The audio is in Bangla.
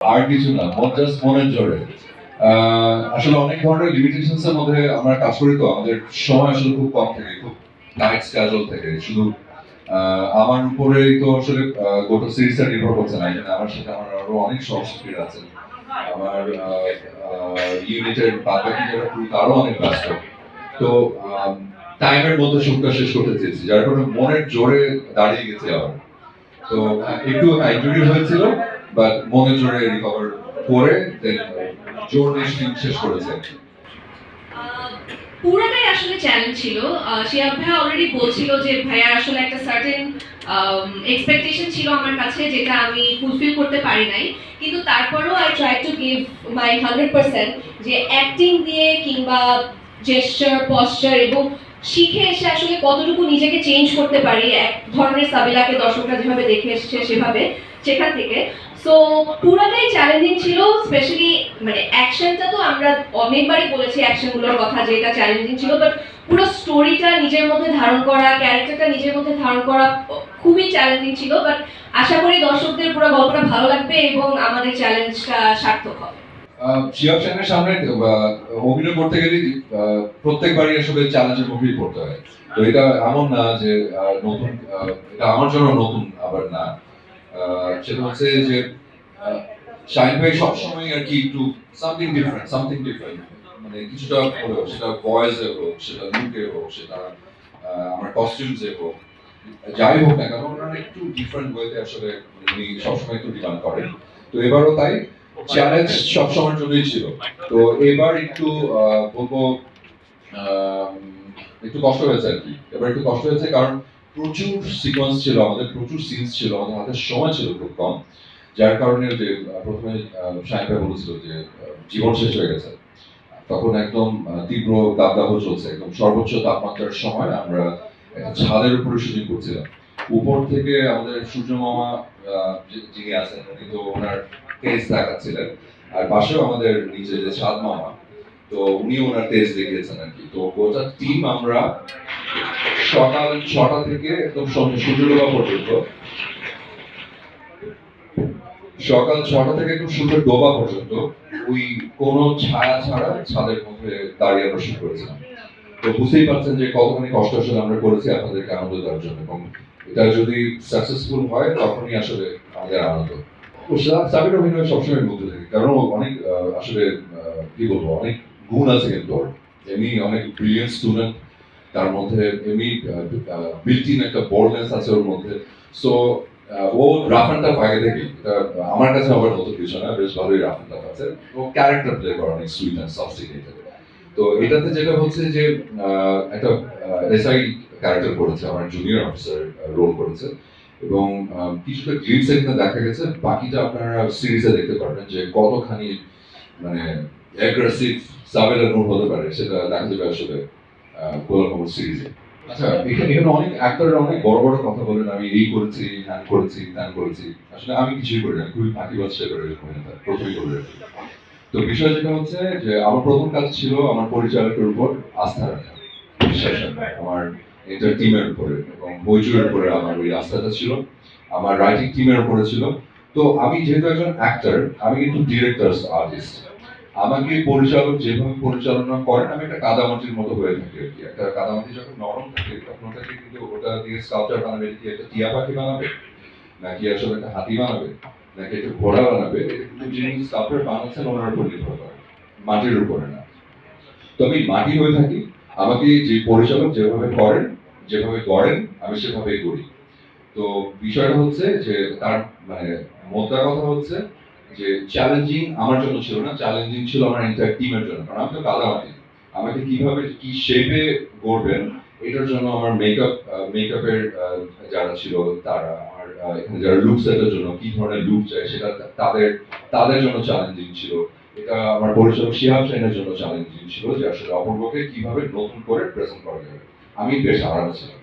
আর কিছু না, জাস্ট মনের জোরে। আসলে অনেক ধরনের লিমিটেশনস এর মধ্যে আমরা কাজ করি, তো আমাদের সময় আসলে খুব কম থাকে, খুব টাইট স্কেজুয়াল থাকে। শুধু আমার উপরেই তো আসলে গোটা সিরিজটা নির্ভর করছে না, এখানে আমার সাথে আমার আরো অনেক সহশিল্পীরা আছেন। আমার ইউনিটের বাকি যারা ক্রু তারও অনেক ব্যস্ত। তো টাইমের মধ্যে শুটটা শেষ করতে চেয়েছি, যার কারণে মনের জোরে দাঁড়িয়ে গেছে আবার। তো একটু ইনজুরি হয়েছিল, বাট মনের জোরে রিকভার করে দেন জোর নিয়ে শেষ করেছে। পুরোটাই আসলে চ্যালেঞ্জ ছিল। শিহাব ভাইয়া অলরেডি বলছিল যে ভাইয়ার আসলে একটা সার্টেন এক্সপেকটেশন ছিল আমার কাছে, যেটা আমি ফুলফিল করতে পারি নাই। কিন্তু তারপরেও I try to give my 100%, যে অ্যাক্টিং দিয়ে কিংবা জেস্চার, পশ্চার এবং শিখে এসে আসলে কতটুকু নিজেকে চেঞ্জ করতে পারি এক ধরনের সাবিলাকে দর্শকরা যেভাবে দেখে এসেছে সেভাবে, সেখান থেকে। সো পুরোটাই চ্যালেঞ্জিং ছিল, স্পেশালি মানে অ্যাকশনটা তো আমরা অনেকবারই বলেছি অ্যাকশনগুলোর কথা যে এটা চ্যালেঞ্জিং ছিল, বাট পুরো স্টোরিটা নিজের মধ্যে ধারণ করা, ক্যারেক্টারটা নিজের মধ্যে ধারণ করা খুবই চ্যালেঞ্জিং ছিল। বাট আশা করি দর্শকদের পুরো গল্পটা ভালো লাগবে এবং আমাদের চ্যালেঞ্জটা সার্থক হবে। শিহাব শাহিনের সামনে অভিনয় করতে গেলে প্রত্যেকবারই আসলে চ্যালেঞ্জের মুখেই পড়তে হয়। তো এটা এমন না যে নতুন, এটা আমার জন্য নতুন আবার না। সেটা হচ্ছে যে শাহিন ভাই সবসময় আর কি একটু সামথিং ডিফারেন্ট, মানে কিছুটা হলেও, সেটা ভয়েসে হোক, সেটা লুকে হোক, সেটা আমার কস্টিউমসে হোক, যাই হোক না কেন ওনারা একটু ডিফারেন্ট ওয়েতে আসলে উনি সবসময় একটু ডিমান্ড করেন। তো এবারও তাই, চ্যালেঞ্জ সবসময়ের জন্যই ছিল। তো এবার একটু বলবো একটু কষ্ট হয়েছে আর কি। এবার একটু কষ্ট হয়েছে কারণ প্রচুর সিকোয়েন্স ছিল আমাদের, প্রচুর সিনস ছিল আমাদের হাতে, সময় ছিল খুব কম। যার কারণে যে প্রথমে শাহিন ভাই বলেছিল যে জীবন শেষ হয়ে গেছে, তখন একদম তীব্র দাবদাহ চলছে, একদম সর্বোচ্চ তাপমাত্রার সময় আমরা একটা ছাদের উপরে শুটিং করছিলাম। উপর থেকে আমাদের সূর্য মামা যিনি আছেন উনি তো ওনার তেজ দেখাচ্ছিলেন, আর পাশেও আমাদের নিচে যে ছাদ মামা, তো উনি ওনার তেজ দেখিয়েছেন আর কি। তো গোটা টিম আমরা সকাল 6টা থেকে একদম সূর্য ডোবা পর্যন্ত, সকাল 6টা থেকে একদম সূর্য ডোবা পর্যন্ত ওই কোনো ছায়া ছাড়া ছাদের মধ্যে দাঁড়িয়ে আমরা শুট করেছিলাম। তো বুঝতেই পারছেন যে কতখানি কষ্ট আসলে আমরা করেছি আপনাদেরকে আনন্দ দেওয়ার জন্য, এবং এটা যদি সাকসেসফুল হয় তখনই আসলে আমাদের আনন্দ। সাবির অভিনয় সবসময় বলতে থাকি, কারণ অনেক আসলে কি বলবো, অনেক গুণ আছে কিন্তু ওর। এমনি অনেক ব্রিলিয়েন্ট স্টুডেন্ট, তার মধ্যে এমনি বিল্ট ইন একটা বোল্ডনেস আছে ওর মধ্যে। সো ও রাফ অ্যান্ড টাফ আগে থেকেই, এটা আমার কাছে আবার নতুন কিছু না, বেশ ভালোই রাফ অ্যান্ড টাফ আছে। ও ক্যারেক্টার প্লে করে অনেক সুইট অ্যান্ড সফিস্টিকেটেড। তো এটাতে যেটা হচ্ছে যে একটা এসআই ক্যারেক্টার করেছে, আমার জুনিয়র অফিসার রোল করেছে, এবং কিছুটা গ্লিপস এখানে দেখা গেছে, বাকিটা আপনারা সিরিজে দেখতে পারবেন যে কতখানি মানে অ্যাগ্রেসিভ সাবেলা নূর হতে পারে, সেটা দেখা যাবে আসলে গোলাম মোহাম্মদ সিরিজে। আচ্ছা, এখানে এখানে অনেক অ্যাক্টররা অনেক বড় বড় কথা বলেন, আমি এই করেছি, হ্যান করেছি, ত্যান করেছি। আসলে আমি কিছুই করি না, খুবই ফাঁকি বাচ্চা করে প্রথমেই করে। তো বিষয় যেটা হচ্ছে যে আমার প্রথম কাজ ছিল আমার পরিচালকের উপর আস্থা রাখা, বিশ্বাস রাখা, আমার এন্টার টিমের উপরে এবং বইজুয়ের উপরে আমার ওই আস্থাটা ছিল, আমার রাইটিং টিমের উপরে ছিল। তো আমি যেহেতু একজন অ্যাক্টর, আমি কিন্তু ডিরেক্টর আর্টিস্ট। আমাকে পরিচালক যেভাবে পরিচালনা করেন, আমি একটা কাদামাটির মতো হয়ে থাকি আর কি। একটা কাদামাটি যখন নরম থাকে তখন ওটাকে কিন্তু ওটা দিয়ে স্কাল্পচার বানাবে, কি একটা টিয়া পাখি বানাবে, নাকি আসলে একটা হাতি বানাবে, নাকি একটা ঘোড়া বানাবে, কিন্তু যিনি স্কাল্পচার বানাচ্ছেন ওনার উপর নির্ভর করে, মাটির উপরে না। তো আমি মাটি হয়ে থাকি, আমাকে যে পরিচালক যেভাবে করেন, যেভাবে গড়েন, আমি সেভাবেই করি। তো বিষয়টা হচ্ছে যে তার মানে মোদ্দা কথা হচ্ছে যে চ্যালেঞ্জিং আমার জন্য ছিল না, চ্যালেঞ্জিং ছিল আমার এন্টায়ার টিমের জন্য, কারণ আমি তো কাদামাটি। আমাকে কিভাবে কি শেপে গড়বেন, এটার জন্য আমার মেকআপের যারা ছিল তারা, আমার এখানে যারা লুক সেটের জন্য কি ধরনের লুক চাই সেটা তাদের তাদের জন্য চ্যালেঞ্জিং ছিল। এটা আমার পরিচালক শিহাব শাহিনের জন্য চ্যালেঞ্জিং ছিল যে আসলে অপূর্বকে কিভাবে নতুন করে প্রেজেন্ট করা যাবে। আমি বেশ আরামে ছিলাম।